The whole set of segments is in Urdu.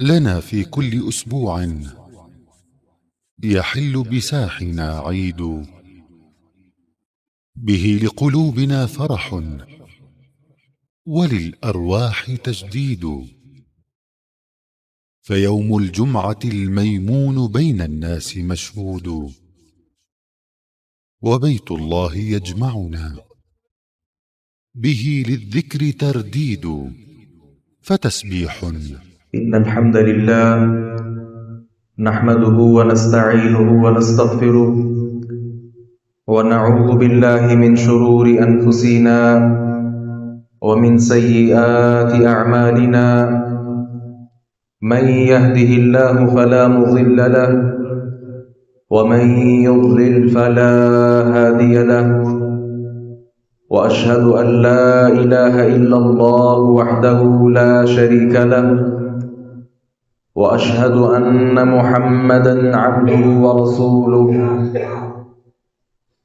لنا في كل أسبوع يحل بساحنا عيد، به لقلوبنا فرح وللأرواح تجديد. فيوم الجمعة الميمون بين الناس مشهود، وبيت الله يجمعنا به للذكر ترديد. فتسبيح إن الحمد لله نحمده ونستعينه ونستغفره ونعوذ بالله من شرور أنفسنا ومن سيئات أعمالنا. من يهده الله فلا مضل له ومن يضلل فلا هادي له، وأشهد أن لا إله إلا الله وحده لا شريك له، وأشهد أن محمدًا عبده ورسوله.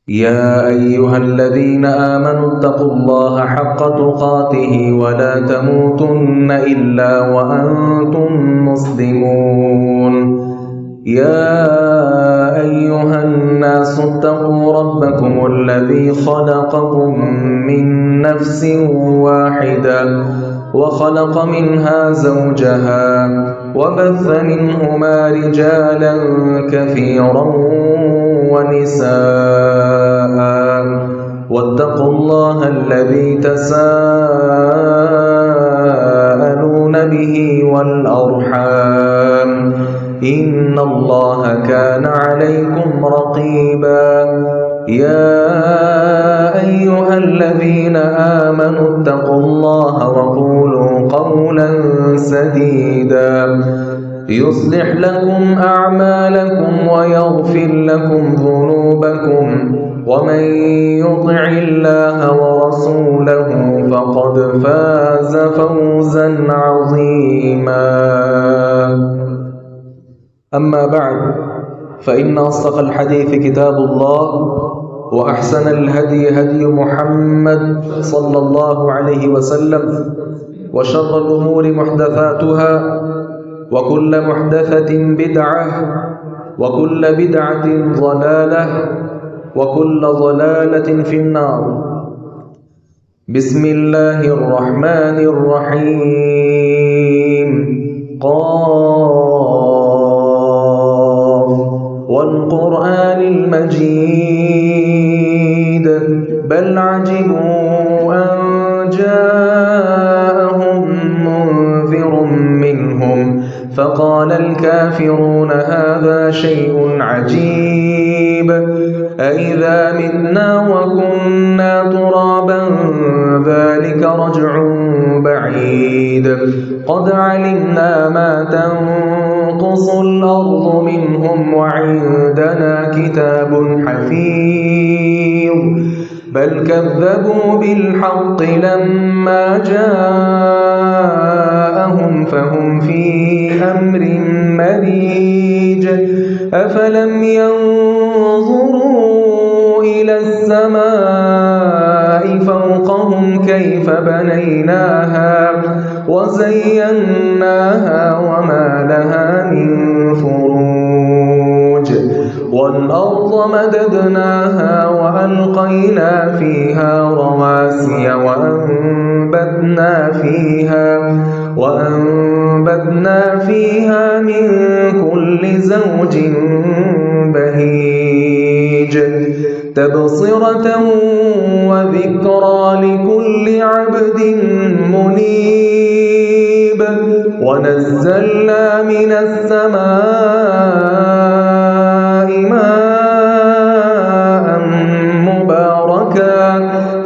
يا أيها الذين آمنوا اتقوا الله حق تقاته ولا تموتن إلا وأنتم مسلمون. يا أيها الناس اتقوا ربكم الذي خلقكم من نفس واحدة وخلق منها زوجها وبث منهما رجالا كثيرا ونساء، واتقوا الله الذي تساءلون به والأرحام، إن الله كان عليكم رقيبا. يا أيها الذين آمنوا اتقوا الله وقولوا قولا سديدا يصلح لكم أعمالكم ويغفر لكم ذنوبكم، ومن يطع الله ورسوله فقد فاز فوزا عظيما. أما بعد، فإن أصدق الحديث كتاب الله، وأحسن الهدي هدي محمد صلى الله عليه وسلم، وشر الأمور محدثاتها، وكل محدثة بدعة، وكل بدعة ضلالة، وكل ضلالة في النار. بسم الله الرحمن الرحيم. والقرآن المجيد بل عجبوا أن جاءهم منذر منهم فقال الكافرون هذا شيء عجيب، أإذا متنا وكنا ترابا ذلك رجع بعيد. قد علمنا ما تنقص الأرض منهم وعندنا كتاب حفيظ. بل كذبوا بالحق لما جاءهم فهم في أمر مريج. أفلم ينظروا إلى السماء فوقهم كيف بنيناها وزيناها وما لها من فروج. والأرض مددناها وألقينا فيها رواسي وأنبتنا فيها من كل زوج بهيج، تبصرة وذكرى لكل عبد منيب. ونزلنا من السماء ماء مباركا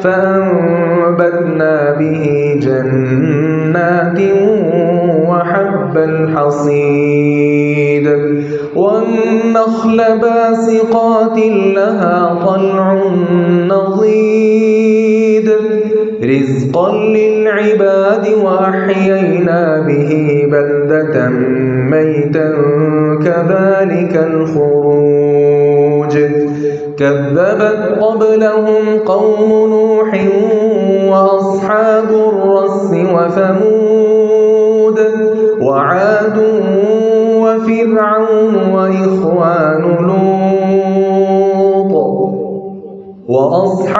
فأنبتنا به جنات وحب الحصيد. والنخل باسقات لها طلع نضيد رزقا للعباد وأحيينا به بلدة ميتا كذلك الخروج. كذبت قبلهم قوم نوح وأصحاب الرس وثمود وعاد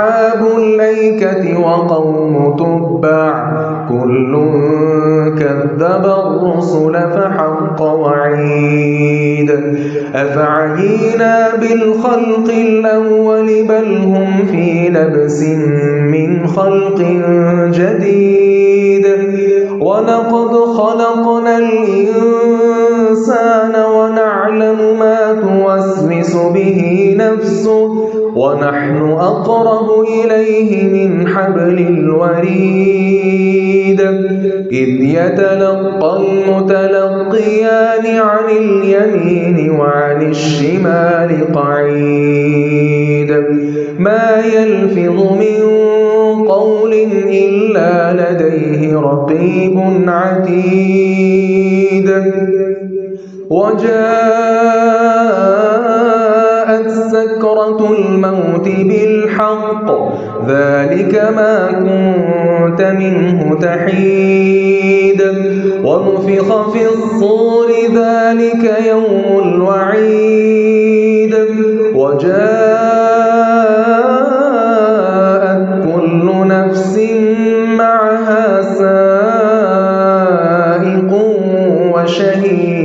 وأصحاب الأيكة وقوم تبع كل كذب الرسل فحق وعيد أفعينا بالخلق الأول بل هم في لبس من خلق جديد ولقد خلقنا الإنسان ونعلم ما توسوس به نفسه ونحن أقرب إليه من حبل الوريد إذ يتلقى المتلقيان عن اليمين وعن الشمال قعيد ما يلفظ من قول إلا لديه رقيب عتيد وجاءت سكرة الموت بالحق ذلك ما كنت منه تحيد ونفخ في الصور ذلك يوم الوعيد وجاءت كل نفس معها سائق وشهيد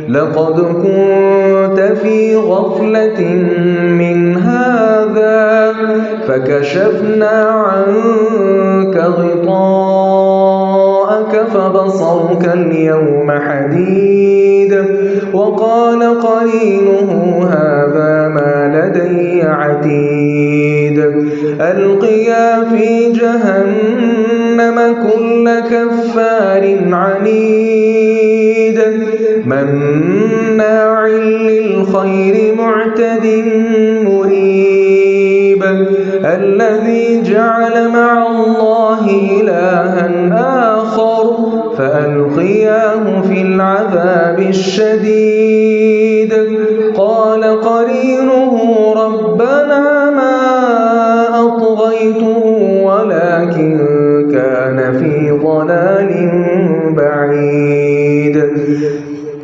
لقد كنت في غفلة من هذا فكشفنا عنك غطاءك فبصرك اليوم حديد وقال قرينه هذا ما لدي عتيد ألقيا في جهنم كل كفار عنيد مناع للخير معتد مريب الذي جعل مع الله إلها آخر فألقياه في العذاب الشديد قال قرينه ربنا ما أطغيته ولكن كان في ضلال بعيد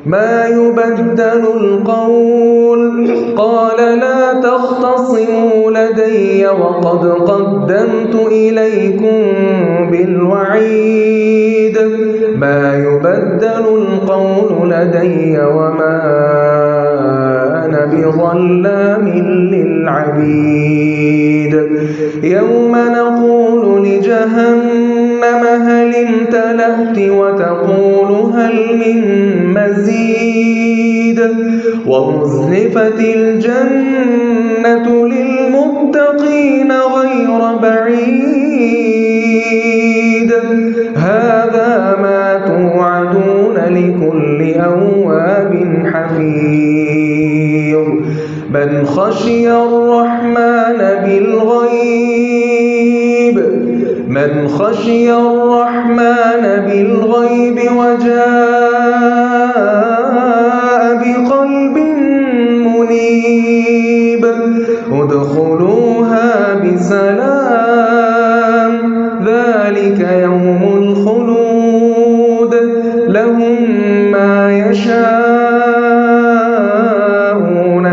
ما يبدل القول قال لا تختصموا لدي وقد قدمت إليكم بالوعيد ما يبدل القول لدي وما أنا بظلام للعبيد يوم نقول لجهنم هل امتلأت وتقول هل من مزيد وأزلفت الجنة للمتقين غير بعيد هذا ما توعدون لكل أواب حفيظ من خشي الرحمن بالغيب وجاء بقلب منيب ادخلوها بسلام ذلك يوم الخلود لهم ما يشاءون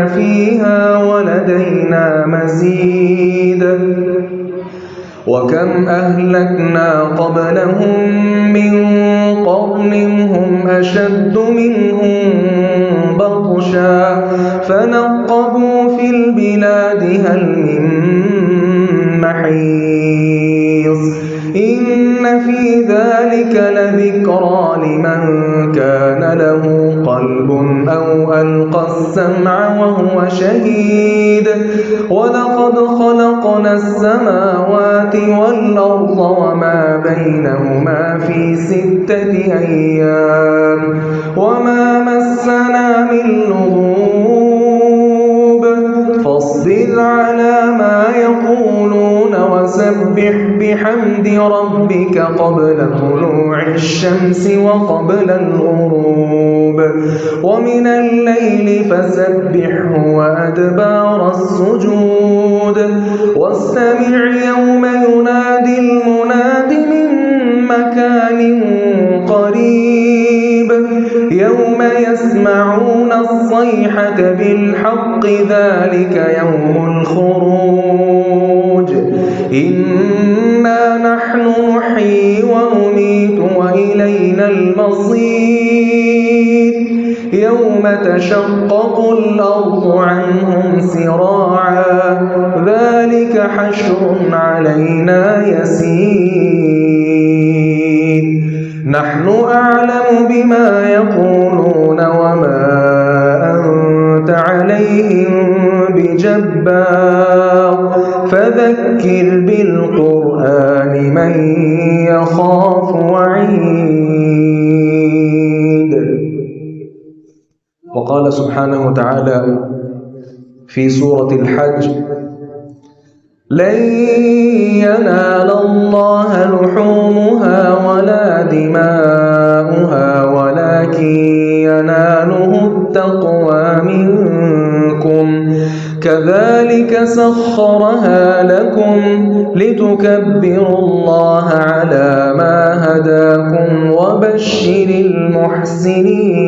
فيها ولدينا مزيد وكم أهلكنا قبلهم من قرن هم أشد منهم بطشا فنقبوا في البلاد هل من محيص إن في ذلك لذكرى لمن كان له قلب أو ألقى السمع وهو شهيد ولقد خلقنا السماوات والأرض وما بينهما في 6 أيام وما مسنا من لغوب فاصبر على ما يقولون وسبح بحمد ربك قبل طلوع الشمس وقبل الغروب ومن الليل فسبحه وأدبار السجود واستمع يوم ينادي المناد من مكان قريب يوم يسمعون الصيحة بالحق ذلك يوم الخروج إنا نحن نحيي ونميت وإلينا المصير يوم تشقق الأرض عنهم سراعا ذلك حشر علينا يسير نحن أعلم بما يقولون وما أنت عليهم بجبار فذكر بالقرآن من يخاف وعيد. وقال سبحانه وتعالى في سورة الحج لن ينال الله لحومها ولا دماؤها ولكن يناله التقوى منكم كذلك سخرها لكم لتكبروا الله على ما هداكم وبشر المحسنين.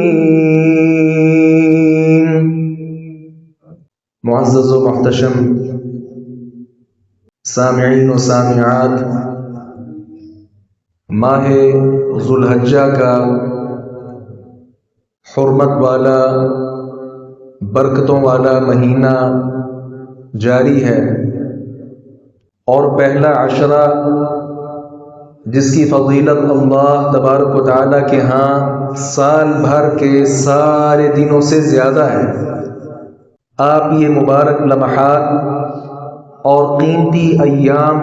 معزز و محتشم سامعین و سامعات، ماہ ذوالحجہ کا حرمت والا برکتوں والا مہینہ جاری ہے اور پہلا عشرہ جس کی فضیلت اللہ تبارک و تعالیٰ کے ہاں سال بھر کے سارے دنوں سے زیادہ ہے. آپ یہ مبارک لمحات اور قیمتی ایام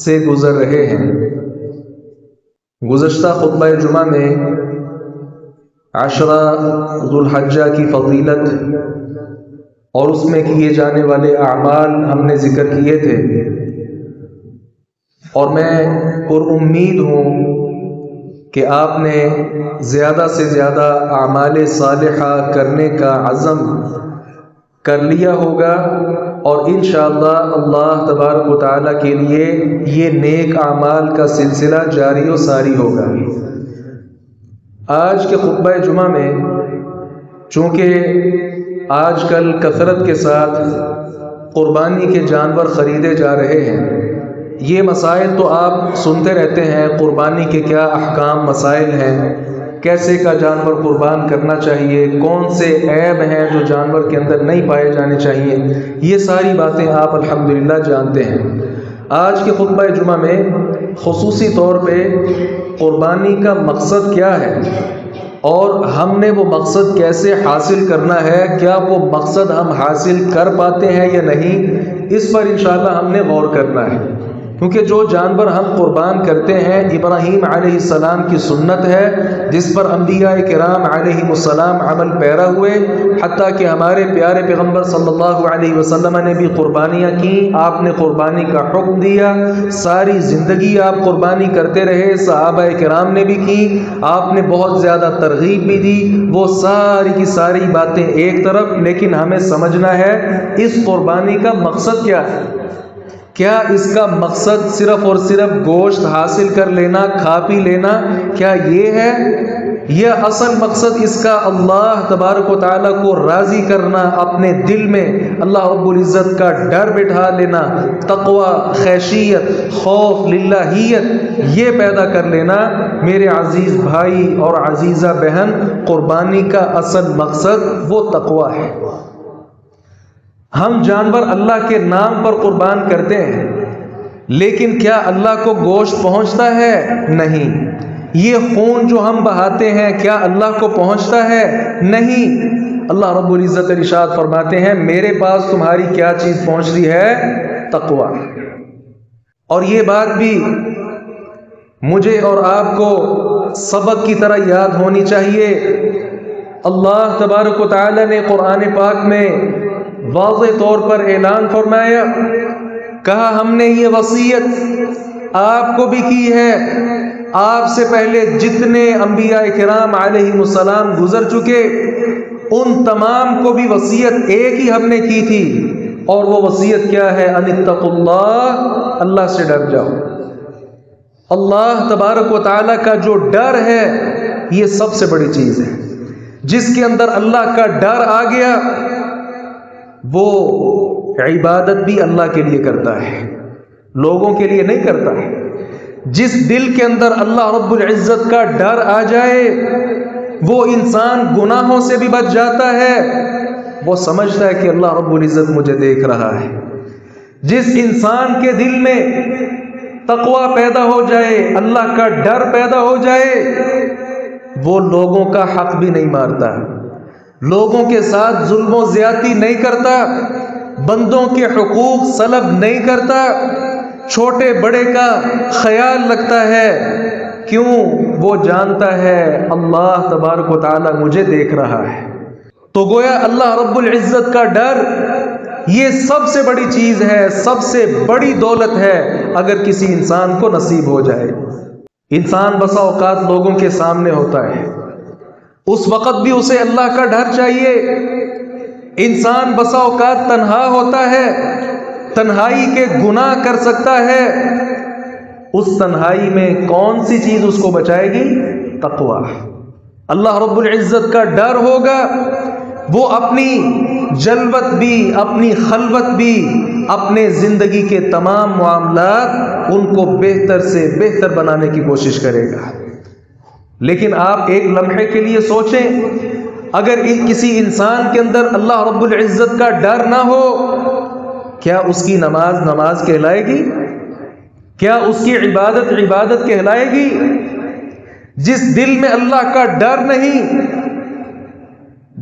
سے گزر رہے ہیں. گزشتہ خطبہ جمعہ میں عشرہ ذوالحجہ کی فضیلت اور اس میں کیے جانے والے اعمال ہم نے ذکر کیے تھے، اور میں پر امید ہوں کہ آپ نے زیادہ سے زیادہ اعمال صالحہ کرنے کا عزم کر لیا ہوگا، اور انشاءاللہ اللہ تبارک و تعالیٰ کے لیے یہ نیک اعمال کا سلسلہ جاری و ساری ہوگا. آج کے خطبہ جمعہ میں چونکہ آج کل کثرت کے ساتھ قربانی کے جانور خریدے جا رہے ہیں، یہ مسائل تو آپ سنتے رہتے ہیں، قربانی کے کیا احکام مسائل ہیں، کیسے کا جانور قربان کرنا چاہیے، کون سے عیب ہیں جو جانور کے اندر نہیں پائے جانے چاہیے، یہ ساری باتیں آپ الحمدللہ جانتے ہیں. آج کے خطبہ جمعہ میں خصوصی طور پہ قربانی کا مقصد کیا ہے اور ہم نے وہ مقصد کیسے حاصل کرنا ہے، کیا وہ مقصد ہم حاصل کر پاتے ہیں یا نہیں، اس پر انشاءاللہ ہم نے غور کرنا ہے. کیونکہ جو جانور ہم قربان کرتے ہیں ابراہیم علیہ السلام کی سنت ہے جس پر انبیاء کرام علیہ السلام عمل پیرا ہوئے، حتیٰ کہ ہمارے پیارے پیغمبر صلی اللہ علیہ وسلم نے بھی قربانیاں کی، آپ نے قربانی کا حکم دیا، ساری زندگی آپ قربانی کرتے رہے، صحابہ کرام نے بھی کی، آپ نے بہت زیادہ ترغیب بھی دی. وہ ساری کی ساری باتیں ایک طرف، لیکن ہمیں سمجھنا ہے اس قربانی کا مقصد کیا ہے. کیا اس کا مقصد صرف اور صرف گوشت حاصل کر لینا، کھا پی لینا، کیا یہ ہے؟ یہ اصل مقصد اس کا اللہ تبارک و تعالیٰ کو راضی کرنا، اپنے دل میں اللہ رب العزت کا ڈر بٹھا لینا، تقوی، خشیت، خوف، للہیت یہ پیدا کر لینا. میرے عزیز بھائی اور عزیزہ بہن، قربانی کا اصل مقصد وہ تقوی ہے. ہم جانور اللہ کے نام پر قربان کرتے ہیں، لیکن کیا اللہ کو گوشت پہنچتا ہے؟ نہیں. یہ خون جو ہم بہاتے ہیں کیا اللہ کو پہنچتا ہے؟ نہیں. اللہ رب العزت ارشاد فرماتے ہیں میرے پاس تمہاری کیا چیز پہنچ رہی ہے؟ تقوی. اور یہ بات بھی مجھے اور آپ کو سبق کی طرح یاد ہونی چاہیے. اللہ تبارک و تعالی نے قرآن پاک میں واضح طور پر اعلان فرمایا، کہا ہم نے یہ وصیت آپ کو بھی کی ہے، آپ سے پہلے جتنے انبیاء کرام علیہ السلام گزر چکے ان تمام کو بھی وصیت ایک ہی ہم نے کی تھی، اور وہ وصیت کیا ہے؟ ان اتقوا اللہ، اللہ سے ڈر جاؤ. اللہ تبارک و تعالیٰ کا جو ڈر ہے یہ سب سے بڑی چیز ہے. جس کے اندر اللہ کا ڈر آ گیا وہ عبادت بھی اللہ کے لیے کرتا ہے، لوگوں کے لیے نہیں کرتا ہے۔ جس دل کے اندر اللہ رب العزت کا ڈر آ جائے وہ انسان گناہوں سے بھی بچ جاتا ہے، وہ سمجھتا ہے کہ اللہ رب العزت مجھے دیکھ رہا ہے۔ جس انسان کے دل میں تقوی پیدا ہو جائے، اللہ کا ڈر پیدا ہو جائے، وہ لوگوں کا حق بھی نہیں مارتا، لوگوں کے ساتھ ظلم و زیادتی نہیں کرتا، بندوں کے حقوق سلب نہیں کرتا، چھوٹے بڑے کا خیال رکھتا ہے۔ کیوں؟ وہ جانتا ہے اللہ تبارک و تعالی مجھے دیکھ رہا ہے۔ تو گویا اللہ رب العزت کا ڈر یہ سب سے بڑی چیز ہے، سب سے بڑی دولت ہے اگر کسی انسان کو نصیب ہو جائے۔ انسان بسا اوقات لوگوں کے سامنے ہوتا ہے، اس وقت بھی اسے اللہ کا ڈر چاہیے۔ انسان بسا اوقات تنہا ہوتا ہے، تنہائی کے گناہ کر سکتا ہے، اس تنہائی میں کون سی چیز اس کو بچائے گی؟ تقوی۔ اللہ رب العزت کا ڈر ہوگا، وہ اپنی جلوت بھی، اپنی خلوت بھی، اپنے زندگی کے تمام معاملات ان کو بہتر سے بہتر بنانے کی کوشش کرے گا۔ لیکن آپ ایک لمحے کے لیے سوچیں، اگر کسی انسان کے اندر اللہ رب العزت کا ڈر نہ ہو، کیا اس کی نماز نماز کہلائے گی؟ کیا اس کی عبادت عبادت کہلائے گی؟ جس دل میں اللہ کا ڈر نہیں،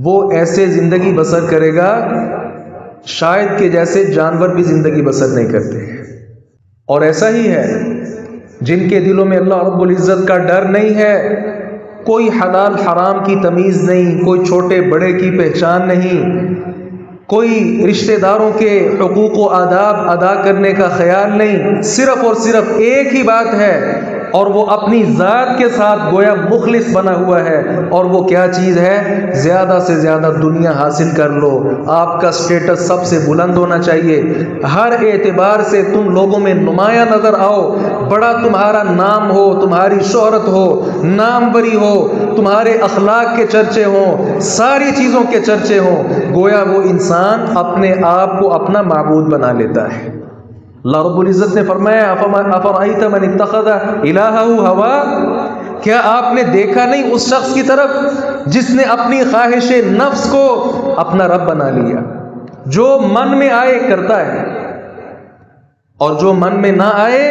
وہ ایسے زندگی بسر کرے گا شاید کہ جیسے جانور بھی زندگی بسر نہیں کرتے۔ اور ایسا ہی ہے جن کے دلوں میں اللہ رب العزت کا ڈر نہیں ہے، کوئی حلال حرام کی تمیز نہیں، کوئی چھوٹے بڑے کی پہچان نہیں، کوئی رشتہ داروں کے حقوق و آداب ادا کرنے کا خیال نہیں، صرف اور صرف ایک ہی بات ہے، اور وہ اپنی ذات کے ساتھ گویا مخلص بنا ہوا ہے، اور وہ کیا چیز ہے؟ زیادہ سے زیادہ دنیا حاصل کر لو، آپ کا سٹیٹس سب سے بلند ہونا چاہیے، ہر اعتبار سے تم لوگوں میں نمایاں نظر آؤ، بڑا تمہارا نام ہو، تمہاری شہرت ہو، ناموری ہو، تمہارے اخلاق کے چرچے ہوں، ساری چیزوں کے چرچے ہوں۔ گویا وہ انسان اپنے آپ کو اپنا معبود بنا لیتا ہے۔ اللہ رب العزت نے فرمایا افرأیت من اتخذ الہہ ہوا، کیا آپ نے دیکھا نہیں اس شخص کی طرف جس نے اپنی خواہش نفس کو اپنا رب بنا لیا؟ جو من میں آئے کرتا ہے، اور جو من میں نہ آئے،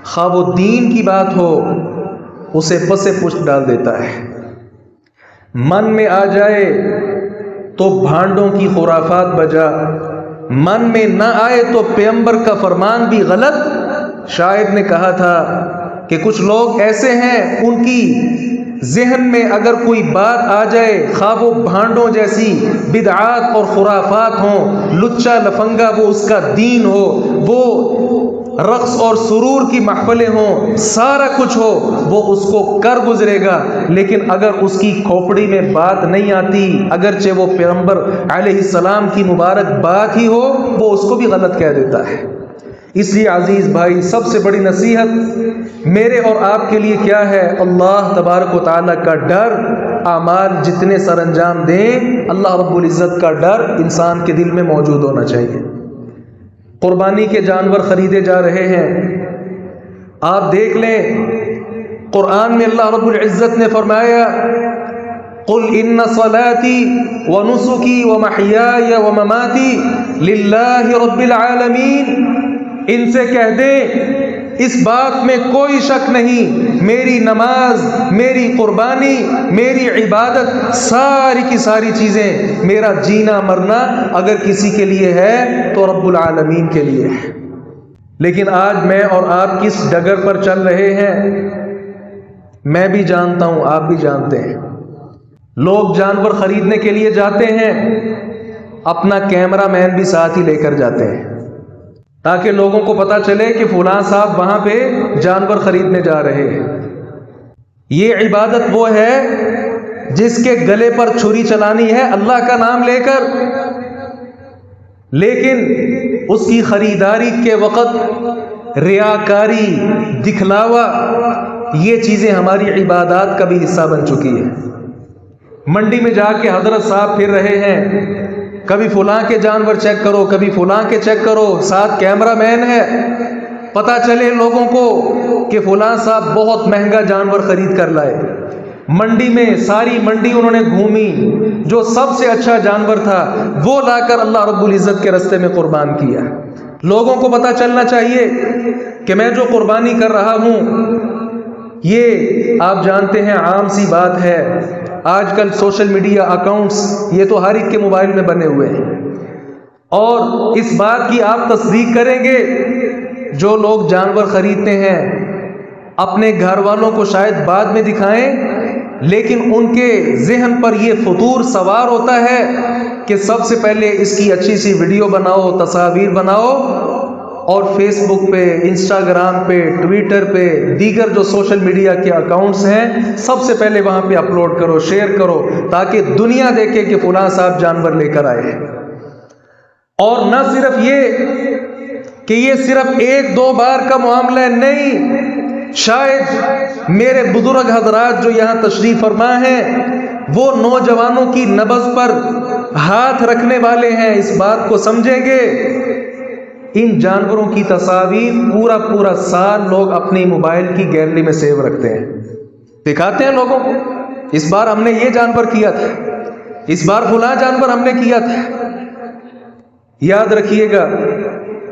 خواہ وہ دین کی بات ہو، اسے پس پشت ڈال دیتا ہے۔ من میں آ جائے تو بھانڈوں کی خرافات بجا، من میں نہ آئے تو پیغمبر کا فرمان بھی غلط۔ شاعر نے کہا تھا کہ کچھ لوگ ایسے ہیں، ان کی ذہن میں اگر کوئی بات آ جائے، خواہ وہ بھانڈوں جیسی بدعات اور خرافات ہوں، لچا لفنگا وہ اس کا دین ہو، وہ رقص اور سرور کی محفلیں ہوں، سارا کچھ ہو، وہ اس کو کر گزرے گا۔ لیکن اگر اس کی کھوپڑی میں بات نہیں آتی، اگرچہ وہ پیغمبر علیہ السلام کی مبارک بات ہی ہو، وہ اس کو بھی غلط کہہ دیتا ہے۔ اس لیے عزیز بھائی، سب سے بڑی نصیحت میرے اور آپ کے لیے کیا ہے؟ اللہ تبارک و تعالیٰ کا ڈر۔ اعمال جتنے سر انجام دیں، اللہ رب العزت کا ڈر انسان کے دل میں موجود ہونا چاہیے۔ قربانی کے جانور خریدے جا رہے ہیں، آپ دیکھ لیں قرآن میں اللہ رب العزت نے فرمایا قل ان صلاتی ونسکی ومحیای ومماتی للہ رب العالمین، ان سے کہہ دیں اس بات میں کوئی شک نہیں، میری نماز، میری قربانی، میری عبادت، ساری کی ساری چیزیں، میرا جینا مرنا اگر کسی کے لیے ہے تو رب العالمین کے لیے ہے۔ لیکن آج میں اور آپ کس ڈگر پر چل رہے ہیں، میں بھی جانتا ہوں، آپ بھی جانتے ہیں۔ لوگ جانور خریدنے کے لیے جاتے ہیں، اپنا کیمرہ مین بھی ساتھ ہی لے کر جاتے ہیں تاکہ لوگوں کو پتا چلے کہ فلاں صاحب وہاں پہ جانور خریدنے جا رہے ہیں۔ یہ عبادت وہ ہے جس کے گلے پر چھری چلانی ہے اللہ کا نام لے کر، لیکن اس کی خریداری کے وقت ریاکاری، دکھلاوا، یہ چیزیں ہماری عبادات کا بھی حصہ بن چکی ہیں۔ منڈی میں جا کے حضرت صاحب پھر رہے ہیں، کبھی فلاں کے جانور چیک کرو، کبھی فلاں کے چیک کرو، ساتھ کیمرہ مین ہے، پتہ چلے لوگوں کو کہ فلاں صاحب بہت مہنگا جانور خرید کر لائے۔ منڈی میں ساری منڈی انہوں نے گھومی، جو سب سے اچھا جانور تھا وہ لا کر اللہ رب العزت کے راستے میں قربان کیا۔ لوگوں کو پتہ چلنا چاہیے کہ میں جو قربانی کر رہا ہوں، یہ آپ جانتے ہیں عام سی بات ہے، آج کل سوشل میڈیا اکاؤنٹس یہ تو ہر ایک کے موبائل میں بنے ہوئے ہیں، اور اس بات کی آپ تصدیق کریں گے جو لوگ جانور خریدتے ہیں اپنے گھر والوں کو شاید بعد میں دکھائیں، لیکن ان کے ذہن پر یہ فطور سوار ہوتا ہے کہ سب سے پہلے اس کی اچھی سی ویڈیو بناؤ، تصاویر بناؤ، اور فیس بک پہ، انسٹاگرام پہ، ٹویٹر پہ، دیگر جو سوشل میڈیا کے اکاؤنٹس ہیں سب سے پہلے وہاں پہ اپلوڈ کرو، شیئر کرو، تاکہ دنیا دیکھے کہ فلاں صاحب جانور لے کر آئے ہیں۔ اور نہ صرف یہ کہ یہ صرف ایک دو بار کا معاملہ نہیں، شاید میرے بزرگ حضرات جو یہاں تشریف فرما ہیں وہ نوجوانوں کی نبض پر ہاتھ رکھنے والے ہیں، اس بات کو سمجھیں گے۔ ان جانوروں کی تصاویر پورا سال لوگ اپنی موبائل کی گیلری میں سیو رکھتے ہیں، دکھاتے ہیں لوگوں کو، اس بار ہم نے یہ جانور کیا تھا، اس بار فلاں جانور ہم نے کیا تھا۔ یاد رکھیے گا،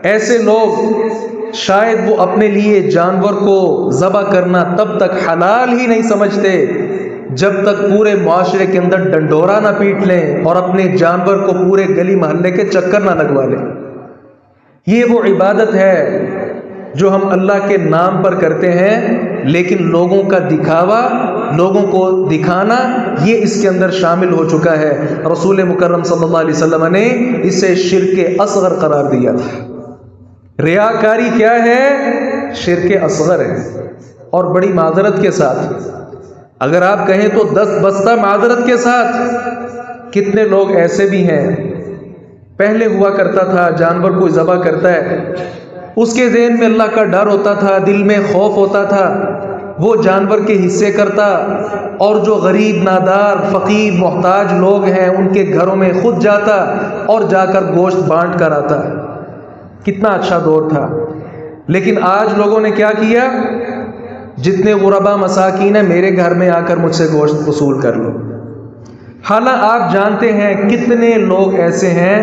ایسے لوگ شاید وہ اپنے لیے جانور کو ذبح کرنا تب تک حلال ہی نہیں سمجھتے جب تک پورے معاشرے کے اندر ڈنڈورا نہ پیٹ لیں اور اپنے جانور کو پورے گلی محلے کے چکر نہ لگوا لیں۔ یہ وہ عبادت ہے جو ہم اللہ کے نام پر کرتے ہیں، لیکن لوگوں کا دکھاوا، لوگوں کو دکھانا، یہ اس کے اندر شامل ہو چکا ہے۔ رسول مکرم صلی اللہ علیہ وسلم نے اسے شرک اصغر قرار دیا تھا۔ ریاکاری کیا ہے؟ شرک اصغر ہے، اور بڑی معذرت کے ساتھ، اگر آپ کہیں تو 10 بستہ معذرت کے ساتھ، کتنے لوگ ایسے بھی ہیں، پہلے ہوا کرتا تھا جانور کو ذبح کرتا ہے، اس کے ذہن میں اللہ کا ڈر ہوتا تھا، دل میں خوف ہوتا تھا، وہ جانور کے حصے کرتا، اور جو غریب، نادار، فقیر، محتاج لوگ ہیں ان کے گھروں میں خود جاتا اور جا کر گوشت بانٹ کر آتا۔ کتنا اچھا دور تھا۔ لیکن آج لوگوں نے کیا کیا؟ جتنے غربا مساکین ہیں میرے گھر میں آ کر مجھ سے گوشت وصول کر لو۔ حالانکہ آپ جانتے ہیں کتنے لوگ ایسے ہیں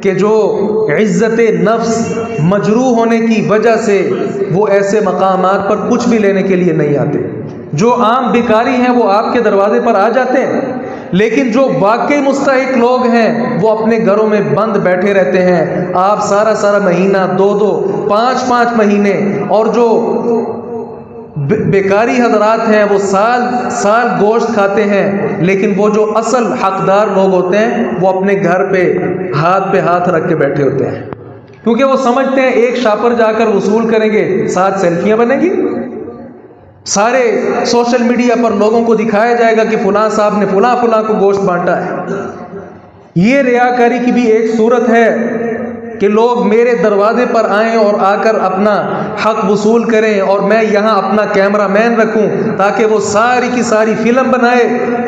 کہ جو عزت نفس مجروح ہونے کی وجہ سے وہ ایسے مقامات پر کچھ بھی لینے کے لیے نہیں آتے۔ جو عام بیکاری ہیں وہ آپ کے دروازے پر آ جاتے ہیں، لیکن جو واقعی مستحق لوگ ہیں وہ اپنے گھروں میں بند بیٹھے رہتے ہیں۔ آپ سارا مہینہ، 2 5 مہینے، اور جو بیکاری حضرات ہیں وہ سال گوشت کھاتے ہیں، لیکن وہ جو اصل حقدار لوگ ہوتے ہیں وہ اپنے گھر پہ ہاتھ رکھ کے بیٹھے ہوتے ہیں، کیونکہ وہ سمجھتے ہیں ایک شاپر جا کر وصول کریں گے، 7 سیلفیاں بنیں گی، سارے سوشل میڈیا پر لوگوں کو دکھایا جائے گا کہ فلاں صاحب نے فلاں کو گوشت بانٹا ہے۔ یہ ریاکاری کی بھی ایک صورت ہے کہ لوگ میرے دروازے پر آئیں اور آ کر اپنا حق وصول کریں، اور میں یہاں اپنا کیمرہ مین رکھوں تاکہ وہ ساری کی ساری فلم بنائے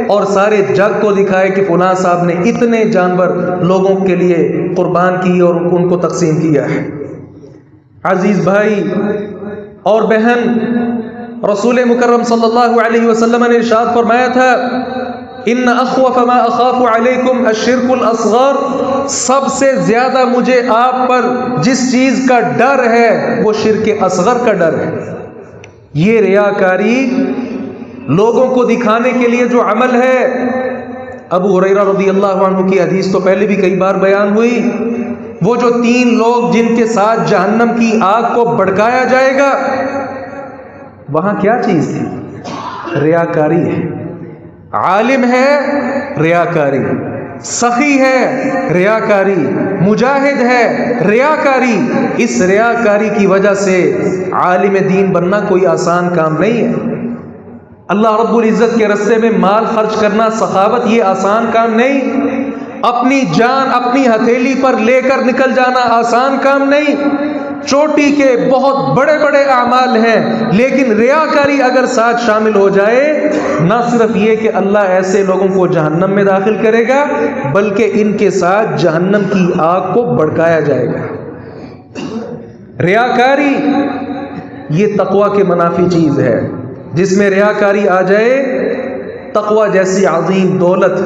اور سارے جگ کو دکھائے کہ فلاں صاحب نے اتنے جانور لوگوں کے لیے قربان کیے اور ان کو تقسیم کیا ہے۔ عزیز بھائی اور بہن، رسول مکرم صلی اللہ علیہ وسلم نے ارشاد فرمایا تھا، ان اخوف ما اخاف علیکم الشرک الاصغر، سب سے زیادہ مجھے آپ پر جس چیز کا ڈر ہے وہ شرک اصغر کا ڈر ہے۔ یہ ریاکاری، لوگوں کو دکھانے کے لیے جو عمل ہے، ابو ہریرہ رضی اللہ عنہ کی حدیث تو پہلے بھی کئی بار بیان ہوئی، وہ جو 3 لوگ جن کے ساتھ جہنم کی آگ کو بھڑکایا جائے گا، وہاں کیا چیز تھی؟ ریاکاری ہے۔ عالم ہے، ریاکاری، سخی ہے، ریاکاری، مجاہد ہے، ریاکاری۔ اس ریاکاری کی وجہ سے عالم دین بننا کوئی آسان کام نہیں ہے۔ اللہ رب العزت کے راستے میں مال خرچ کرنا، سخاوت، یہ آسان کام نہیں۔ اپنی جان اپنی ہتھیلی پر لے کر نکل جانا آسان کام نہیں۔ چوٹی کے بہت بڑے بڑے اعمال ہیں، لیکن ریاکاری اگر ساتھ شامل ہو جائے، نہ صرف یہ کہ اللہ ایسے لوگوں کو جہنم میں داخل کرے گا، بلکہ ان کے ساتھ جہنم کی آگ کو بھڑکایا جائے گا۔ ریاکاری یہ تقوی کے منافی چیز ہے۔ جس میں ریاکاری آ جائے، تقوی جیسی عظیم دولت،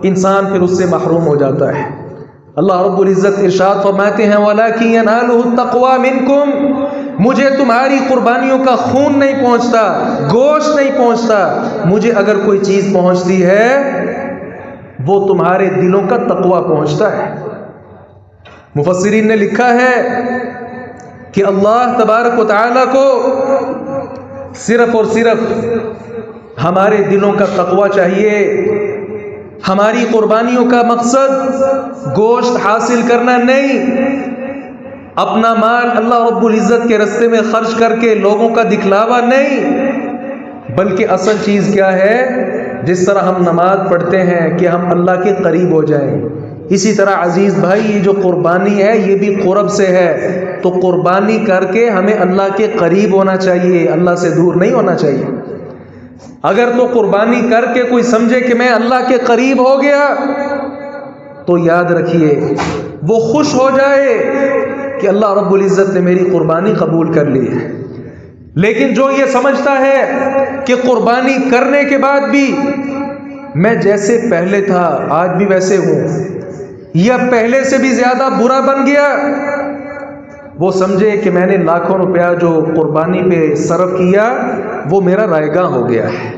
انسان پھر اس سے محروم ہو جاتا ہے۔ اللہ رب العزت ارشاد فرماتے ہیں وَلَٰكِن يَنَالُهُ التَّقْوَىٰ مِنكُمْ، مجھے تمہاری قربانیوں کا خون نہیں پہنچتا، گوشت نہیں پہنچتا، مجھے اگر کوئی چیز پہنچتی ہے وہ تمہارے دلوں کا تقویٰ پہنچتا ہے۔ مفسرین نے لکھا ہے کہ اللہ تبارک و تعالیٰ کو صرف اور صرف ہمارے دلوں کا تقویٰ چاہیے۔ ہماری قربانیوں کا مقصد گوشت حاصل کرنا نہیں، اپنا مال اللہ رب العزت کے راستے میں خرچ کر کے لوگوں کا دکھلاوا نہیں، بلکہ اصل چیز کیا ہے؟ جس طرح ہم نماز پڑھتے ہیں کہ ہم اللہ کے قریب ہو جائیں، اسی طرح عزیز بھائی یہ جو قربانی ہے یہ بھی قرب سے ہے، تو قربانی کر کے ہمیں اللہ کے قریب ہونا چاہیے، اللہ سے دور نہیں ہونا چاہیے۔ اگر تو قربانی کر کے کوئی سمجھے کہ میں اللہ کے قریب ہو گیا، تو یاد رکھیے وہ خوش ہو جائے کہ اللہ رب العزت نے میری قربانی قبول کر لی ہے۔ لیکن جو یہ سمجھتا ہے کہ قربانی کرنے کے بعد بھی میں جیسے پہلے تھا آج بھی ویسے ہوں، یا پہلے سے بھی زیادہ برا بن گیا، وہ سمجھے کہ میں نے لاکھوں روپیہ جو قربانی پہ صرف کیا وہ میرا رائے گاں ہو گیا ہے،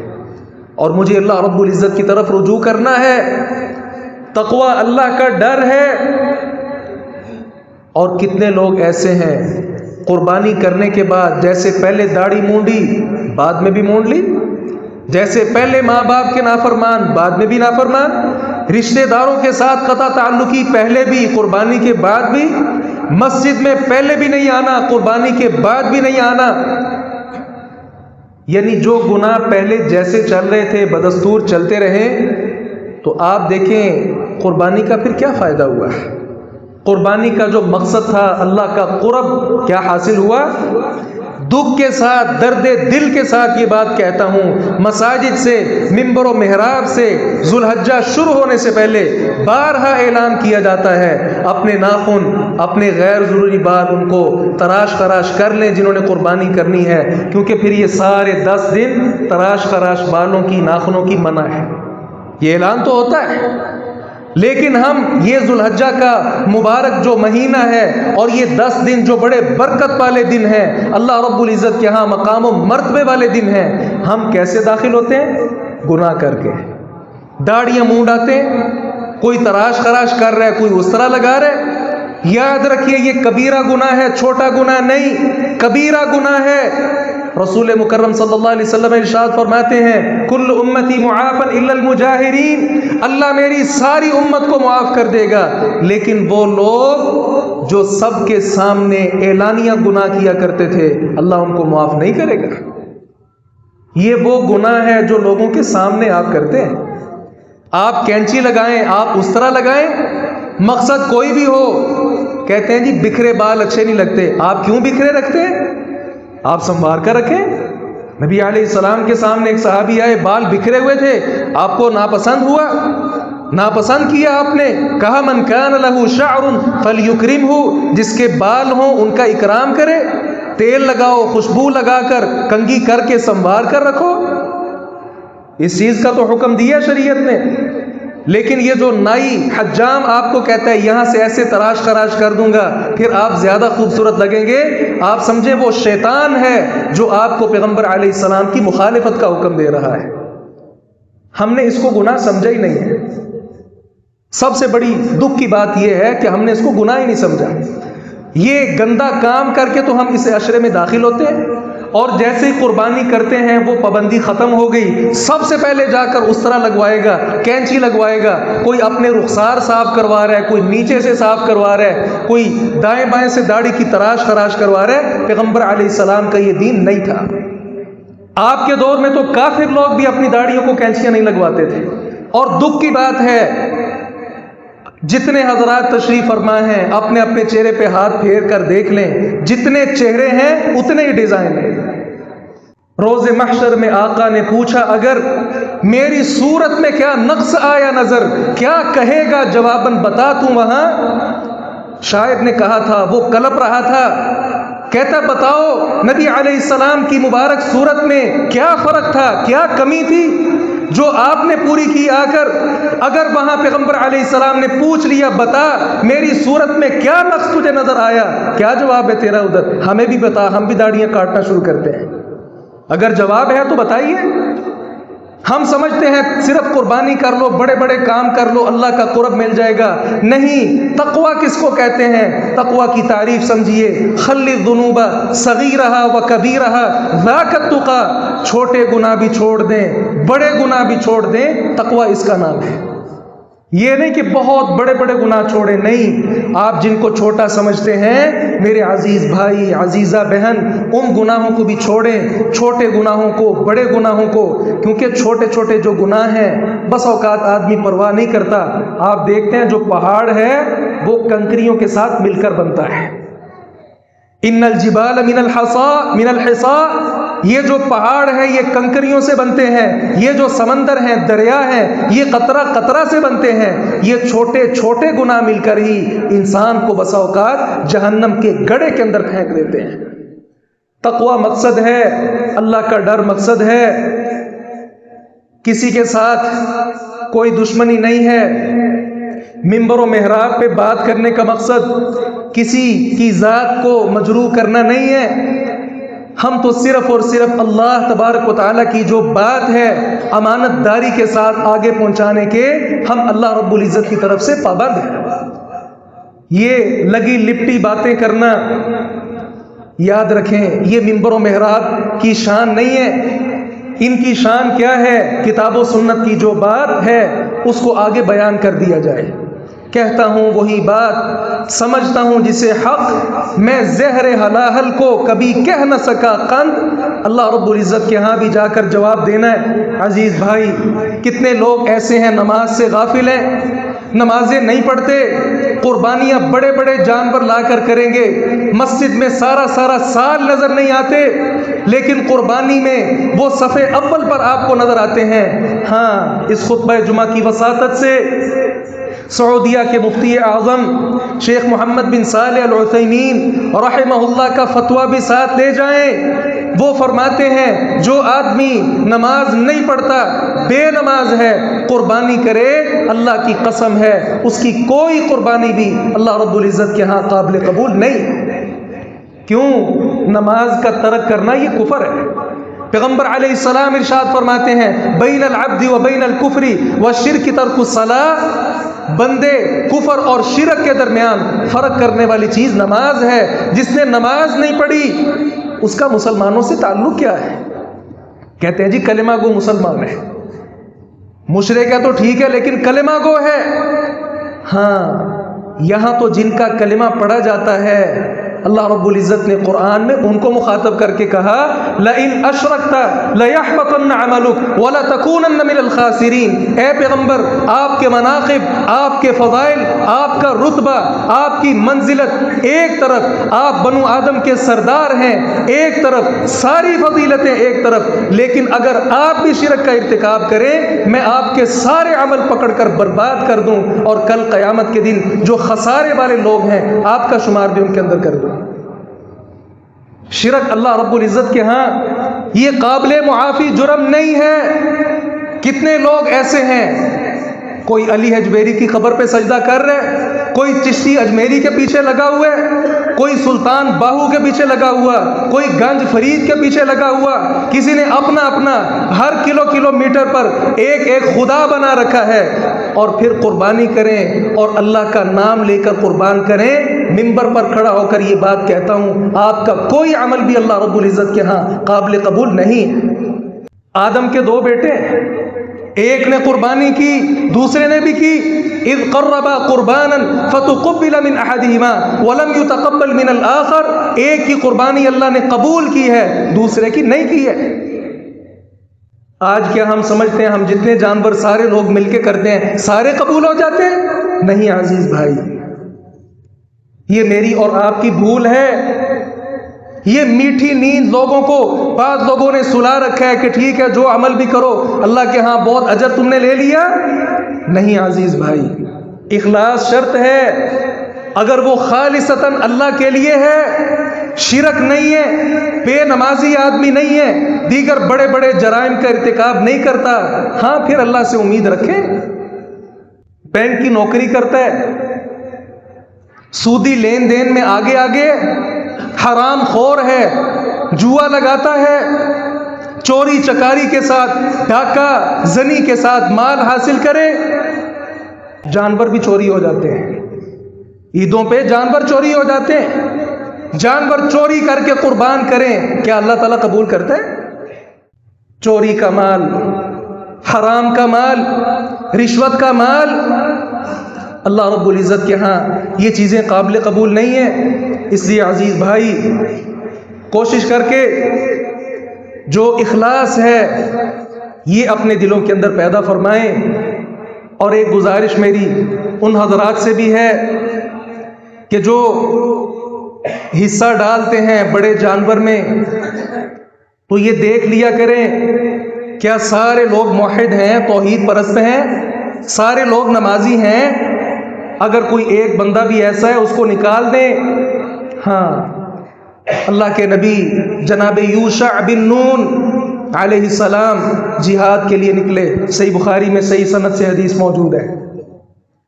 اور مجھے اللہ رب العزت کی طرف رجوع کرنا ہے۔ تقوی اللہ کا ڈر ہے۔ اور کتنے لوگ ایسے ہیں قربانی کرنے کے بعد جیسے پہلے داڑھی مونڈی بعد میں بھی مونڈ لی، جیسے پہلے ماں باپ کے نافرمان بعد میں بھی نافرمان، رشتہ داروں کے ساتھ قطع تعلقی پہلے بھی قربانی کے بعد بھی، مسجد میں پہلے بھی نہیں آنا قربانی کے بعد بھی نہیں آنا۔ یعنی جو گناہ پہلے جیسے چل رہے تھے بدستور چلتے رہے، تو آپ دیکھیں قربانی کا پھر کیا فائدہ ہوا؟ قربانی کا جو مقصد تھا اللہ کا قرب، کیا حاصل ہوا؟ دکھ کے ساتھ درد دل کے ساتھ یہ بات کہتا ہوں، مساجد سے ممبر و محراب سے ذو الحجہ شروع ہونے سے پہلے بارہا اعلان کیا جاتا ہے اپنے ناخن، اپنے غیر ضروری بال ان کو تراش خراش کر لیں جنہوں نے قربانی کرنی ہے، کیونکہ پھر یہ سارے 10 دن تراش خراش بالوں کی ناخنوں کی منع ہے۔ یہ اعلان تو ہوتا ہے، لیکن ہم یہ ذو الحجہ کا مبارک جو مہینہ ہے اور یہ 10 دن جو بڑے برکت والے دن ہیں، اللہ رب العزت کے ہاں مقام و مرتبے والے دن ہیں، ہم کیسے داخل ہوتے ہیں؟ گناہ کر کے، داڑیاں مونڈاتے ہیں، کوئی تراش خراش کر رہا ہے، کوئی اس طرح لگا رہا ہے۔ یاد رکھیے یہ کبیرہ گناہ ہے، چھوٹا گناہ نہیں، کبیرہ گناہ ہے۔ رسول مکرم صلی اللہ علیہ وسلم ارشاد فرماتے ہیں کل امتی معافا الا المجاہرین، اللہ میری ساری امت کو معاف کر دے گا، لیکن وہ لوگ جو سب کے سامنے اعلانیہ گناہ کیا کرتے تھے اللہ ان کو معاف نہیں کرے گا۔ یہ وہ گناہ ہے جو لوگوں کے سامنے آپ کرتے ہیں، آپ کینچی لگائیں، آپ اس طرح لگائیں، مقصد کوئی بھی ہو، کہتے ہیں جی بکھرے بال اچھے نہیں لگتے، آپ کیوں بکھرے رکھتے ہیں؟ آپ سنوار کر رکھیں۔ نبی علیہ السلام کے سامنے ایک صحابی آئے، بال بکھرے ہوئے تھے، آپ کو ناپسند ہوا، ناپسند کیا، آپ نے کہا من کان لہ شعر فلیکرمہ، جس کے بال ہوں ان کا اکرام کرے، تیل لگاؤ، خوشبو لگا کر، کنگھی کر کے سنوار کر رکھو۔ اس چیز کا تو حکم دیا شریعت نے، لیکن یہ جو نائی حجام آپ کو کہتا ہے یہاں سے ایسے تراش خراش کر دوں گا پھر آپ زیادہ خوبصورت لگیں گے، آپ سمجھے وہ شیطان ہے جو آپ کو پیغمبر علیہ السلام کی مخالفت کا حکم دے رہا ہے۔ ہم نے اس کو گناہ سمجھا ہی نہیں ہے۔ سب سے بڑی دکھ کی بات یہ ہے کہ ہم نے اس کو گناہ ہی نہیں سمجھا۔ یہ گندا کام کر کے تو ہم اس عشرے میں داخل ہوتے ہیں، اور جیسے ہی قربانی کرتے ہیں وہ پابندی ختم ہو گئی، سب سے پہلے جا کر اس طرح لگوائے گا، کینچی لگوائے گا، کوئی اپنے رخسار صاف کروا رہا ہے، کوئی نیچے سے صاف کروا رہا ہے، کوئی دائیں بائیں سے داڑھی کی تراش خراش کروا رہا ہے۔ پیغمبر علیہ السلام کا یہ دین نہیں تھا۔ آپ کے دور میں تو کافر لوگ بھی اپنی داڑھیوں کو کینچیاں نہیں لگواتے تھے، اور دکھ کی بات ہے جتنے حضرات تشریف فرما ہیں اپنے اپنے چہرے پہ ہاتھ پھیر کر دیکھ لیں، جتنے چہرے ہیں اتنے ہی ڈیزائن ہیں۔ روز محشر میں آقا نے پوچھا اگر میری صورت میں کیا نقص آیا نظر، کیا کہے گا جواباً بتا تو وہاں؟ شاعر نے کہا تھا، وہ کلپ رہا تھا، کہتا بتاؤ نبی علیہ السلام کی مبارک صورت میں کیا فرق تھا، کیا کمی تھی جو آپ نے پوری کی آ کر؟ اگر وہاں پیغمبر علیہ السلام نے پوچھ لیا بتا میری صورت میں کیا نقص تجھے نظر آیا، کیا جواب ہے تیرا ادھر؟ ہمیں بھی بتا، ہم بھی داڑیاں کاٹنا شروع کرتے ہیں۔ اگر جواب ہے تو بتائیے۔ ہم سمجھتے ہیں صرف قربانی کر لو، بڑے بڑے کام کر لو، اللہ کا قرب مل جائے گا۔ نہیں، تقویٰ کس کو کہتے ہیں؟ تقویٰ کی تعریف سمجھیے، خل الذنوب صغیرہا و کبیرہا ذاک التقیٰ، چھوٹے گناہ بھی چھوڑ دیں، بڑے گناہ بھی چھوڑ دیں، تقویٰ اس کا نام ہے۔ یہ نہیں کہ بہت بڑے بڑے گناہ چھوڑیں، نہیں، آپ جن کو چھوٹا سمجھتے ہیں میرے عزیز بھائی، عزیزہ بہن، ان گناہوں کو بھی چھوڑیں، چھوٹے گناہوں کو، بڑے گناہوں کو، کیونکہ چھوٹے چھوٹے جو گناہ ہیں بس اوقات آدمی پرواہ نہیں کرتا۔ آپ دیکھتے ہیں جو پہاڑ ہے وہ کنکریوں کے ساتھ مل کر بنتا ہے۔ ان الجبال من الحصاء، یہ جو پہاڑ ہے یہ کنکریوں سے بنتے ہیں، یہ جو سمندر ہیں، دریا ہیں، یہ قطرہ قطرہ سے بنتے ہیں۔ یہ چھوٹے چھوٹے گناہ مل کر ہی انسان کو بسا اوقات جہنم کے گڑھے کے اندر پھینک دیتے ہیں۔ تقویٰ مقصد ہے، اللہ کا ڈر مقصد ہے، کسی کے ساتھ کوئی دشمنی نہیں ہے۔ ممبر و محراب پہ بات کرنے کا مقصد کسی کی ذات کو مجروح کرنا نہیں ہے۔ ہم تو صرف اور صرف اللہ تبارک و تعالیٰ کی جو بات ہے امانت داری کے ساتھ آگے پہنچانے کے ہم اللہ رب العزت کی طرف سے پابند ہیں۔ یہ لگی لپٹی باتیں کرنا، یاد رکھیں یہ ممبر و محراب کی شان نہیں ہے۔ ان کی شان کیا ہے؟ کتاب و سنت کی جو بات ہے اس کو آگے بیان کر دیا جائے۔ کہتا ہوں وہی بات، سمجھتا ہوں جسے حق، میں زہر ہلاہل کو کبھی کہہ نہ سکا قند۔ اللہ رب العزت کے ہاں بھی جا کر جواب دینا ہے۔ عزیز بھائی، کتنے لوگ ایسے ہیں نماز سے غافل ہیں، نمازیں نہیں پڑھتے، قربانیاں بڑے بڑے جانور لا کر کریں گے، مسجد میں سارا سال نظر نہیں آتے، لیکن قربانی میں وہ صفحے اول پر آپ کو نظر آتے ہیں۔ ہاں، اس خطبہ جمعہ کی وساطت سے سعودیہ کے مفتی اعظم شیخ محمد بن صالح العثیمین رحمہ اللہ کا فتویٰ بھی ساتھ لے جائیں۔ وہ فرماتے ہیں جو آدمی نماز نہیں پڑھتا، بے نماز ہے، قربانی کرے، اللہ کی قسم ہے اس کی کوئی قربانی بھی اللہ رب العزت کے ہاں قابل قبول نہیں۔ کیوں؟ نماز کا ترک کرنا یہ کفر ہے۔ پیغمبر علیہ السلام ارشاد فرماتے ہیں بین العبد و بین الکفر والشرک ترک الصلاۃ، بندے کفر اور شرک کے درمیان فرق کرنے والی چیز نماز ہے۔ جس نے نماز نہیں پڑھی اس کا مسلمانوں سے تعلق کیا ہے؟ کہتے ہیں جی کلمہ گو مسلمان ہے، مشرک ہے تو ٹھیک ہے لیکن کلمہ گو ہے۔ ہاں، یہاں تو جن کا کلمہ پڑھا جاتا ہے اللہ رب العزت نے قرآن میں ان کو مخاطب کر کے کہا لَإِنْ أَشْرَكْتَ لَيَحْبَطَنَّ عَمَلُكَ وَلَتَكُونَنَّ مِنَ الْخَاسِرِينَ۔ اے پیغمبر، آپ کے مناقب، آپ کے فضائل، آپ کا رتبہ، آپ کی منزلت ایک طرف، آپ بنو آدم کے سردار ہیں ایک طرف، ساری فضیلتیں ایک طرف، لیکن اگر آپ بھی شرک کا ارتکاب کریں میں آپ کے سارے عمل پکڑ کر برباد کر دوں اور کل قیامت کے دن جو خسارے والے لوگ ہیں آپ کا شمار بھی ان کے اندر کر دوں۔ شرک اللہ رب العزت کے ہاں یہ قابل معافی جرم نہیں ہے۔ کتنے لوگ ایسے ہیں، کوئی علی حجویری کی قبر پہ سجدہ کر رہے، کوئی چشتی اجمیری کے پیچھے لگا ہوا ہے، کوئی سلطان باہو کے پیچھے لگا ہوا، کوئی گنج فرید کے پیچھے لگا ہوا، کسی نے اپنا ہر کلومیٹر پر ایک خدا بنا رکھا ہے، اور پھر قربانی کریں اور اللہ کا نام لے کر قربان کریں۔ منبر پر کھڑا ہو کر یہ بات کہتا ہوں، آپ کا کوئی عمل بھی اللہ رب العزت کے ہاں قابل قبول نہیں۔ آدم کے دو بیٹے، ایک نے قربانی کی، دوسرے نے بھی کی۔ اذ قربا قربانا فتقبل من احدهما ولم يتقبل من الاخر، ایک کی قربانی اللہ نے قبول کی ہے، دوسرے کی نہیں کی ہے۔ آج کیا ہم سمجھتے ہیں ہم جتنے جانور سارے لوگ مل کے کرتے ہیں سارے قبول ہو جاتے ہیں؟ نہیں عزیز بھائی، یہ میری اور آپ کی بھول ہے۔ یہ میٹھی نیند لوگوں کو بعض لوگوں نے سلا رکھا ہے کہ ٹھیک ہے جو عمل بھی کرو اللہ کے ہاں بہت اجر تم نے لے لیا۔ نہیں عزیز بھائی، اخلاص شرط ہے۔ اگر وہ خالصتاً اللہ کے لیے ہے، شرک نہیں ہے، بے نمازی آدمی نہیں ہے، دیگر بڑے بڑے جرائم کا ارتکاب نہیں کرتا، ہاں پھر اللہ سے امید رکھیں۔ بینک کی نوکری کرتا ہے، سودی لین دین میں آگے آگے، حرام خور ہے، جوا لگاتا ہے، چوری چکاری کے ساتھ، ڈاکہ زنی کے ساتھ مال حاصل کرے، جانور بھی چوری ہو جاتے ہیں۔ عیدوں پہ جانور چوری ہو جاتے ہیں، جانور چوری کر کے قربان کریں، کیا اللہ تعالیٰ قبول کرتا ہے؟ چوری کا مال، حرام کا مال، رشوت کا مال، اللہ رب العزت کے ہاں یہ چیزیں قابل قبول نہیں ہیں۔ اس لیے عزیز بھائی کوشش کر کے جو اخلاص ہے یہ اپنے دلوں کے اندر پیدا فرمائیں۔ اور ایک گزارش میری ان حضرات سے بھی ہے کہ جو حصہ ڈالتے ہیں بڑے جانور میں تو یہ دیکھ لیا کریں کیا سارے لوگ موحد ہیں، توحید پرست ہیں، سارے لوگ نمازی ہیں؟ اگر کوئی ایک بندہ بھی ایسا ہے اس کو نکال دیں۔ ہاں، اللہ کے نبی جناب یوشع بن نون علیہ السلام جہاد کے لیے نکلے، صحیح بخاری میں صحیح سند سے حدیث موجود ہے۔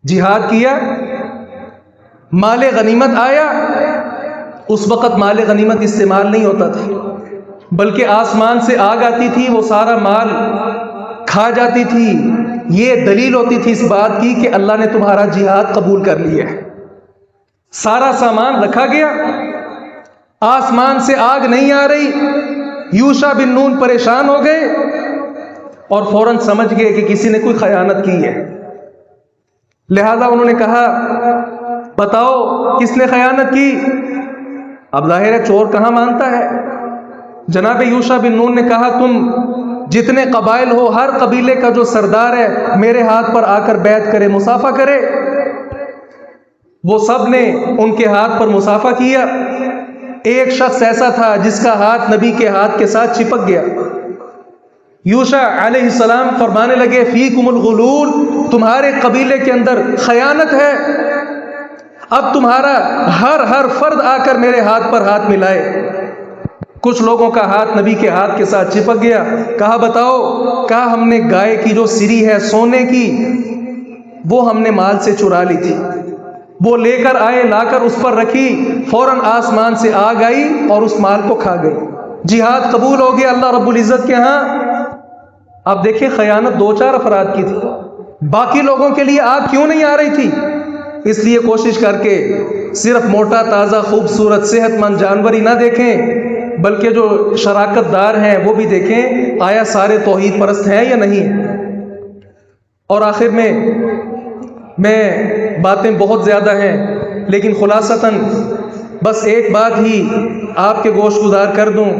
جہاد کیا، مال غنیمت آیا۔ اس وقت مال غنیمت استعمال نہیں ہوتا تھا، بلکہ آسمان سے آگ آتی تھی، وہ سارا مال کھا جاتی تھی۔ یہ دلیل ہوتی تھی اس بات کی کہ اللہ نے تمہارا جہاد قبول کر لیا ہے۔ سارا سامان رکھا گیا، آسمان سے آگ نہیں آ رہی۔ یوشع بن نون پریشان ہو گئے اور فوراً سمجھ گئے کہ کسی نے کوئی خیانت کی ہے، لہذا انہوں نے کہا بتاؤ کس نے خیانت کی؟ اب ظاہر ہے چور کہاں مانتا ہے۔ جناب یوشع بن نون نے کہا تم جتنے قبائل ہو ہر قبیلے کا جو سردار ہے میرے ہاتھ پر آ کر بیعت کرے، مصافحہ کرے۔ وہ سب نے ان کے ہاتھ پر مصافحہ کیا۔ ایک شخص ایسا تھا جس کا ہاتھ نبی کے ہاتھ کے ساتھ چپک گیا۔ یوشع علیہ السلام فرمانے لگے فیکم الغلول، تمہارے قبیلے کے اندر خیانت ہے، اب تمہارا ہر فرد آ کر میرے ہاتھ پر ہاتھ ملائے۔ کچھ لوگوں کا ہاتھ نبی کے ہاتھ کے ساتھ چپک گیا۔ کہا بتاؤ، کہا ہم نے گائے کی جو سری ہے سونے کی وہ ہم نے مال سے چرا لی تھی، وہ لے کر آئے، لا کر اس پر رکھی، فوراً آسمان سے آگ آئی اور اس مال کو کھا گئی۔ جہاد قبول ہو گیا اللہ رب العزت کے ہاں۔ اب دیکھیں خیانت دو چار افراد کی تھی، باقی لوگوں کے لیے آگ کیوں نہیں آ رہی تھی؟ اس لیے کوشش کر کے صرف موٹا تازہ خوبصورت صحت مند جانور ہی نہ دیکھیں، بلکہ جو شراکت دار ہیں وہ بھی دیکھیں آیا سارے توحید پرست ہیں یا نہیں۔ اور آخر میں باتیں بہت زیادہ ہیں لیکن خلاصتاً بس ایک بات ہی آپ کے گوش گزار کر دوں،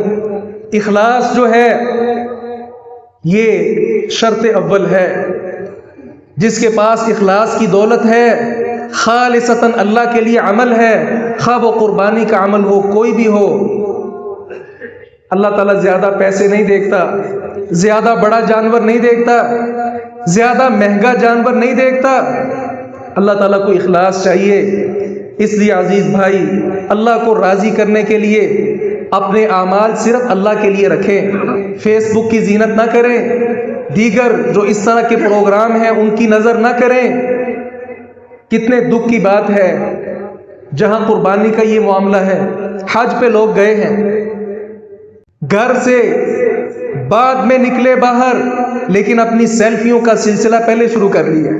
اخلاص جو ہے یہ شرط اول ہے۔ جس کے پاس اخلاص کی دولت ہے، خالصتاً اللہ کے لیے عمل ہے، خواہ وہ قربانی کا عمل ہو کوئی بھی ہو، اللہ تعالیٰ زیادہ پیسے نہیں دیکھتا، زیادہ بڑا جانور نہیں دیکھتا، زیادہ مہنگا جانور نہیں دیکھتا، اللہ تعالیٰ کو اخلاص چاہیے۔ اس لیے عزیز بھائی اللہ کو راضی کرنے کے لیے اپنے اعمال صرف اللہ کے لیے رکھیں، فیس بک کی زینت نہ کریں، دیگر جو اس طرح کے پروگرام ہیں ان کی نظر نہ کریں۔ کتنے دکھ کی بات ہے جہاں قربانی کا یہ معاملہ ہے، حج پہ لوگ گئے ہیں، گھر سے بعد میں نکلے باہر لیکن اپنی سیلفیوں کا سلسلہ پہلے شروع کر لیا۔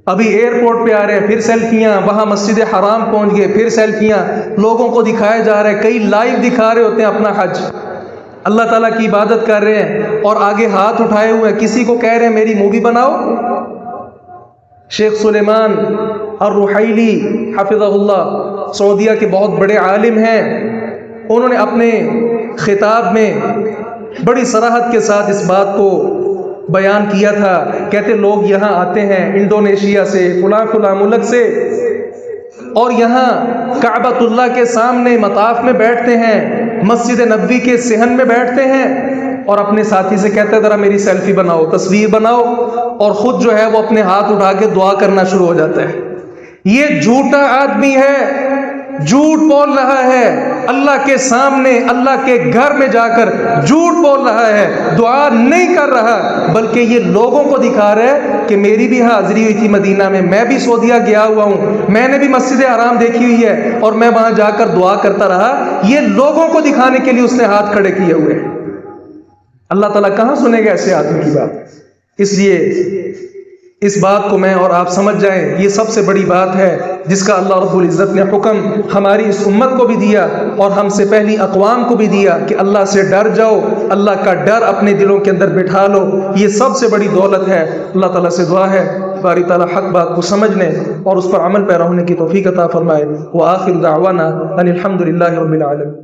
ابھی ایئرپورٹ پہ آ رہے ہیں پھر سیلفیاں، وہاں مسجد حرام پہنچ گئے پھر سیلفیاں، لوگوں کو دکھایا جا رہا ہے، کئی لائیو دکھا رہے ہوتے ہیں اپنا حج، اللہ تعالیٰ کی عبادت کر رہے ہیں اور آگے ہاتھ اٹھائے ہوئے ہیں، کسی کو کہہ رہے ہیں میری مووی بناؤ۔ شیخ سلیمان الرحیلی حفظہ اللہ سعودیہ کے بہت بڑے عالم ہیں، انہوں نے اپنے خطاب میں بڑی صراحت کے ساتھ اس بات کو بیان کیا تھا. کہتے لوگ یہاں آتے ہیں انڈونیشیا سے، فلاں فلاں ملک سے، اور یہاں کعبۃ اللہ کے سامنے مطاف میں بیٹھتے ہیں، مسجد نبوی کے صحن میں بیٹھتے ہیں، اور اپنے ساتھی سے کہتے ہیں ذرا میری سیلفی بناؤ، تصویر بناؤ، اور خود جو ہے وہ اپنے ہاتھ اٹھا کے دعا کرنا شروع ہو جاتا ہے. یہ جھوٹا آدمی ہے، جھوٹ بول رہا ہے، اللہ کے سامنے اللہ کے گھر میں جا کر جھوٹ بول رہا ہے، دعا نہیں کر رہا، بلکہ یہ لوگوں کو دکھا رہا ہے کہ میری بھی حاضری ہوئی تھی مدینہ میں بھی سعودیہ گیا ہوا ہوں، میں نے بھی مسجد حرام دیکھی ہوئی ہے، اور میں وہاں جا کر دعا کرتا رہا. یہ لوگوں کو دکھانے کے لیے اس نے ہاتھ کھڑے کیے ہوئے ہیں. اللہ تعالیٰ کہاں سنے گا ایسے آدمی کی بات؟ اس لیے اس بات کو میں اور آپ سمجھ جائیں، یہ سب سے بڑی بات ہے جس کا اللہ رب العزت نے حکم ہماری اس امت کو بھی دیا اور ہم سے پہلی اقوام کو بھی دیا کہ اللہ سے ڈر جاؤ، اللہ کا ڈر اپنے دلوں کے اندر بٹھا لو. یہ سب سے بڑی دولت ہے. اللہ تعالیٰ سے دعا ہے باری تعالیٰ حق بات کو سمجھنے اور اس پر عمل پیرا ہونے کی توفیق عطا فرمائے. وآخر دعوانا ان الحمد للہ رب العالمین.